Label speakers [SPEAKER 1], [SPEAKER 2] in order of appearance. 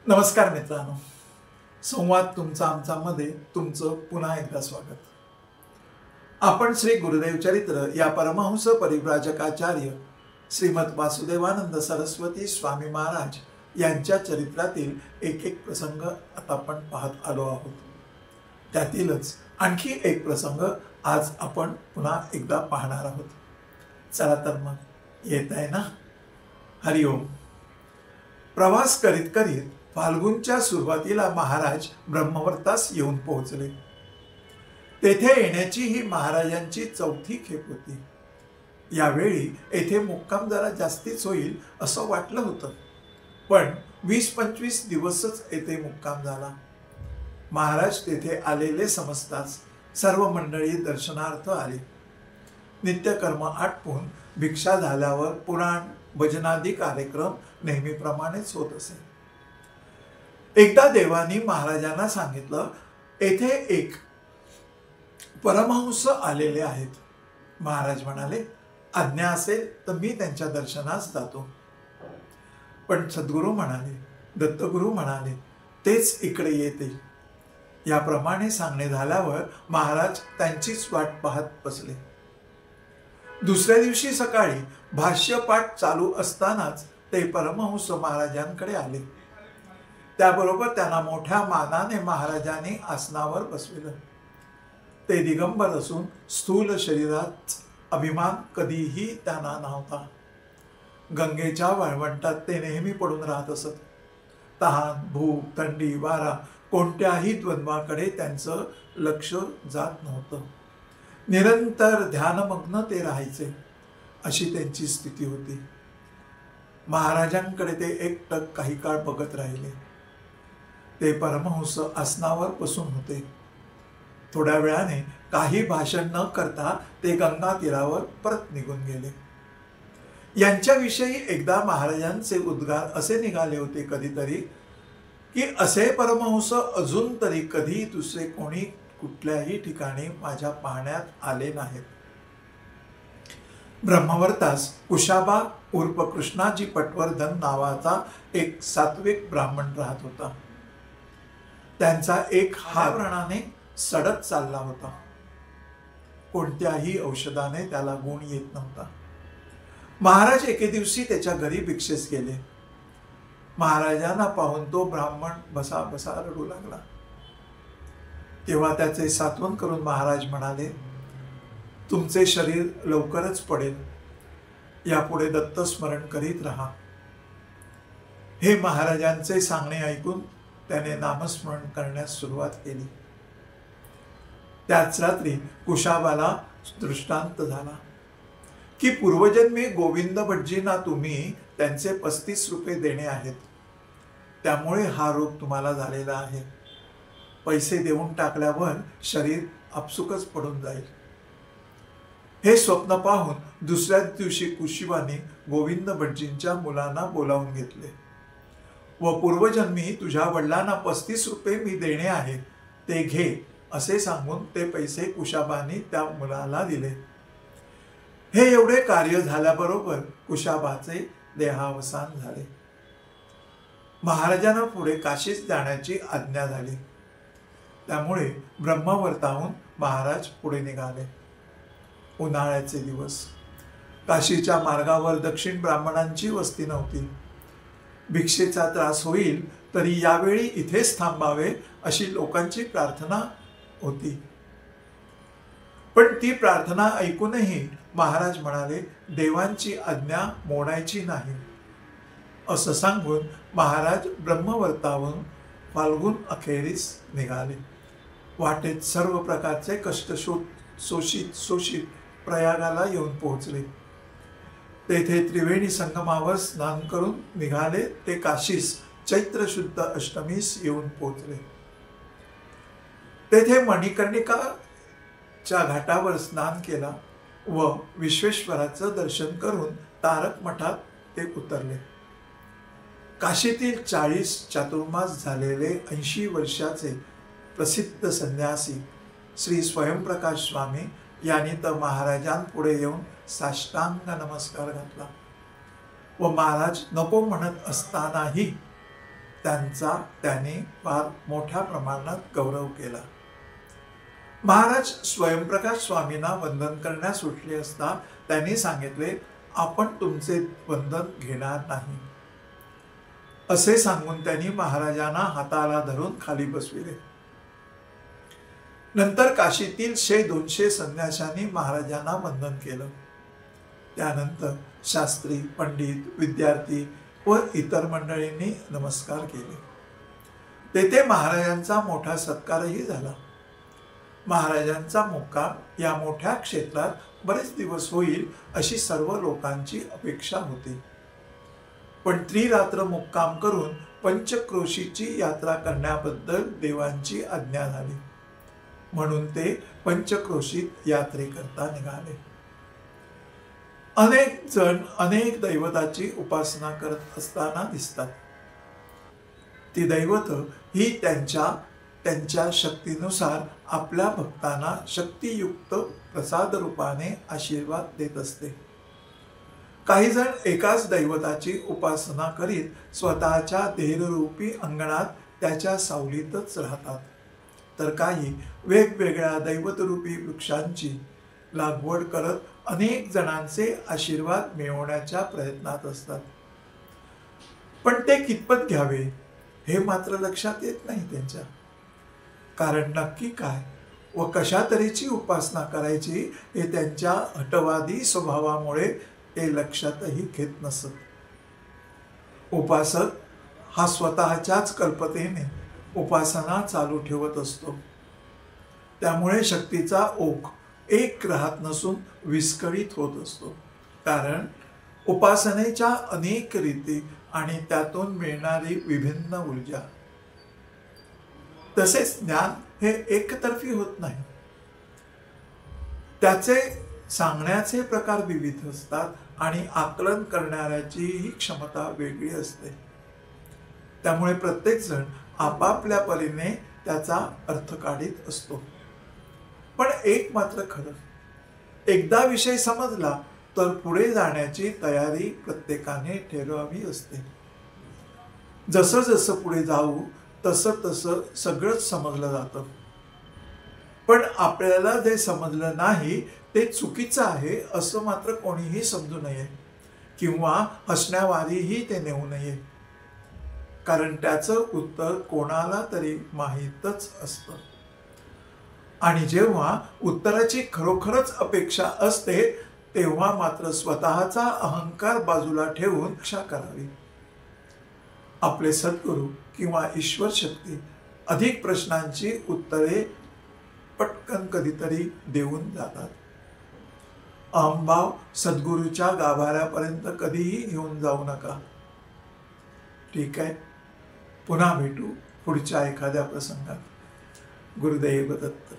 [SPEAKER 1] नमस्कार मित्रांनो, संवाद तुमचा आमचामध्ये तुमचं पुन्हा एकदा स्वागत. आपण श्री गुरुदेव चरित्र या परमहंस परिव्राजकाचार्य श्रीमद वासुदेवानंद सरस्वती स्वामी महाराज यांच्या चरित्रातील एक एक प्रसंग आता आपण पाहत आलो आहोत. त्यातीलच आणखी एक प्रसंग आज आपण पुन्हा एकदा पाहणार आहोत. चला तर मग येत आहे ना. हरिओम. प्रवास करीत करीत फाल्गुनच्या सुरुवातीला महाराज ब्रह्मवर्तास येऊन पोहोचले. तेथे येण्याची ही महाराजांची चौथी खेप होती. यावेळी येथे मुक्काम जरा जास्तीच होईल असं वाटलं होतं, पण 20-25 दिवसच येथे मुक्काम झाला. महाराज तेथे आलेले समजताच सर्व मंडळी दर्शनार्थ आली. नित्यकर्म आटपून भिक्षा झाल्यावर पुराण भजनादी कार्यक्रम नेहमीप्रमाणेच होत असे. एकदा देवानी महाराजांना सांगितलं, येथे एक परमहंस आलेले आहेत. महाराज म्हणाले, आज्ञा असेल तर मी त्यांच्या दर्शनास जातो. पण सद्गुरू म्हणाले, दत्तगुरू म्हणाले, तेच इकडे येते. याप्रमाणे सांगणे झाल्यावर महाराज त्यांचीच वाट पाहत बसले. दुसऱ्या दिवशी सकाळी भाष्यपाठ चालू असतानाच ते परमहंस महाराजांकडे आले. त्याबरोबर त्यांना मोठ्या मानाने महाराजांनी आसनावर बसविलं. ते दिगंबर असून स्थूल शरीरात अभिमान कधीही त्यांना नव्हता. गंगेच्या वाळवंटात ते नेहमी पडून राहत असत. तहान, भूक, थंडी, वारा कोणत्याही द्वंद्वाकडे त्यांचं लक्ष जात नव्हतं. निरंतर ध्यानमग्न ते राहायचे, अशी त्यांची स्थिती होती. महाराजांकडे ते एकटक काही काळ बघत राहिले. ते परमहंस आसनावर बसून होते. थोड्या वेळाने काही भाषण न करता ते गंगा तीरावर परत निघून गेले. यांच्याविषयी एकदा महाराजांचे उद्गार असे निघाले होते कधीतरी, की असे परमहंस अजून तरी कधी दुसरे कोणी कुठल्याही ठिकाणी माझ्या पाहण्यात आले नाहीत. ब्रह्मवर्तास कुशाबा उर्फ कृष्णाजी पटवर्धन नावाचा एक सात्विक ब्राह्मण राहत होता. त्यांचा एक हात व्रणाने सडत चालला होता. कोणत्याही औषधाने त्याला गुण येत नव्हता. महाराज एके दिवशी त्याच्या घरी भिक्षेस गेले. महाराजांना पाहून तो ब्राह्मण बसा बसा रडू लागला. तेव्हा त्याचे सांत्वन करून महाराज म्हणाले, तुमचे शरीर लवकरच पडेल, यापुढे दत्तस्मरण करीत राहा. हे महाराजांचे सांगणे ऐकून त्याने नामस्मरण करण्यास सुरुवात केली. त्याच रात्री कुशाबाला दृष्टांत झाला की पूर्वजन्मी गोविंद भटजींना तुम्ही त्यांचे 35 रुपये देणे आहेत, त्यामुळे हा रोग तुम्हाला झालेला आहे. पैसे देऊन टाकल्यावर शरीर आपसुकच पडून जाईल. हे स्वप्न पाहून दुसऱ्या दिवशी कुशिबाने गोविंद भटजींच्या मुलांना बोलावून घेतले व पूर्वजन्मी तुझ्या वडिलांना 35 रुपये मी देणे आहे, ते घे असे सांगून ते पैसे कुशाबाने त्या मुलाला दिले. हे एवढे कार्य झाल्याबरोबर कुशाबाचे देहावसान झाले. महाराजांना पुढे काशीस जाण्याची आज्ञा झाली. त्यामुळे ब्रह्मवर्ताहून महाराज पुढे निघाले. उन्हाळ्याचे दिवस. काशीच्या मार्गावर दक्षिण ब्राह्मणांची वस्ती नव्हती. भिक्षेचा त्रास होईल तरी यावेळी इथेच थांबावे अशी लोकांची प्रार्थना होती. पण ती प्रार्थना ऐकूनही महाराज म्हणाले, देवांची आज्ञा मोडायची नाही असं सांगून महाराज ब्रह्मवर्तावरून फाल्गुन अखेरीस निघाले. वाटेत सर्व प्रकारचे कष्ट शोषित प्रयागाला येऊन पोहोचले. तेथे त्रिवेणी संगमावर स्नान करून निघाले ते काशीस चैत्र शुद्ध अष्टमीस येऊन पोहोचले. तेथे मणिकर्णिकाच्या घाटावर स्नान केला व विश्वेश्वराचं दर्शन करून तारक मठात ते उतरले. काशीतील 40 चातुर्मास झालेले 80 वर्षाचे प्रसिद्ध संन्यासी श्री स्वयंप्रकाश स्वामी यांनी तर महाराजांपुढे येऊन साष्टांग नमस्कार घातला व महाराज नको म्हणत असतानाही त्यांचा त्याने फार मोठ्या प्रमाणात गौरव केला. महाराज स्वयंप्रकाश स्वामींना वंदन करण्यास उठले असता त्यांनी सांगितले, आपण तुमचे वंदन घेणार नाही. असे सांगून त्यांनी महाराजांना हाताला धरून खाली बसविले. नंतर काशीतील 100-200 संन्याशांनी महाराजांना वंदन केलं. त्यानंतर शास्त्री, पंडित, विद्यार्थी व इतर मंडळींनी नमस्कार केले. तेथे महाराजांचा मोठा सत्कारही झाला. महाराजांचा मुक्काम या मोठ्या क्षेत्रात बरेच दिवस होईल अशी सर्व लोकांची अपेक्षा होती. पण त्रिरात्र मुक्काम करून पंचक्रोशीची यात्रा करण्याबद्दल देवांची आज्ञा झाली, म्हणून ते पंचक्रोशीत यात्रेकरता निघाले. अनेक जण अनेक दैवताची उपासना करत असताना दिसतात. ती दैवत ही त्यांच्या शक्तीनुसार आपल्या भक्तांना शक्तियुक्त प्रसाद रूपाने आशीर्वाद देत असते. काही जण एकाच दैवताची उपासना करीत स्वतःच्या देहरूपी अंगणात त्याच्या सावलीतच राहतात, तर काही वेगवेगळ्या दैवतरूपी वृक्षांची लागवड करत अनेक जणांचे आशीर्वाद मिळवण्याच्या प्रयत्नात असतात. पण ते कितपत घ्यावे हे मात्र लक्षात येत नाही त्यांच्या. कारण नक्की काय व कशा तऱ्हेची उपासना करायची हे त्यांच्या हटवादी स्वभावामुळे ते लक्षातही घेत नसत. उपासक हा स्वतःच्याच कल्पनेने उपासना चालू ठेवत असतो. त्यामुळे शक्तीचा ओघ एक राहत नसून विस्कळीत होत असतो. कारण उपासनेच्या अनेक रीती आणि त्यातून मिळणारी विभिन्न ऊर्जा. तसेच ज्ञान हे एकतर्फी होत नाही. त्याचे सांगण्याचे प्रकार विविध असतात आणि आकलन करणाऱ्याचीही क्षमता वेगळी असते. त्यामुळे प्रत्येक जण आपापल्या परीने त्याचा अर्थ काढीत असतो. पण एक मात्र खरं, एकदा विषय समजला तर पुढे जाण्याची तयारी प्रत्येकाने ठेवावी असते. जसं जसं पुढे जाऊ तसं तसं सगळंच समजलं जातं. पण आपल्याला जे समजलं नाही ते चुकीचं आहे असं मात्र कोणीही समजू नये किंवा हसण्यावारीही ते नेऊ नये. कारण त्याचं उत्तर कोणाला तरी माहीतच असतं. आणि जेव्हा उत्तराची खरोखरच अपेक्षा असते तेव्हा मात्र स्वतःचा अहंकार बाजूला ठेवून रक्षा करावी. आपले सद्गुरू किंवा ईश्वर शक्ती अधिक प्रश्नांची उत्तरे पटकन कधीतरी देऊन जातात. अहंभाव सद्गुरूच्या गाभाऱ्यापर्यंत कधीही घेऊन जाऊ नका. ठीक आहे, पुन्हा भेटू पुढच्या एखाद्या प्रसंगात. गुरुदेव दत्त.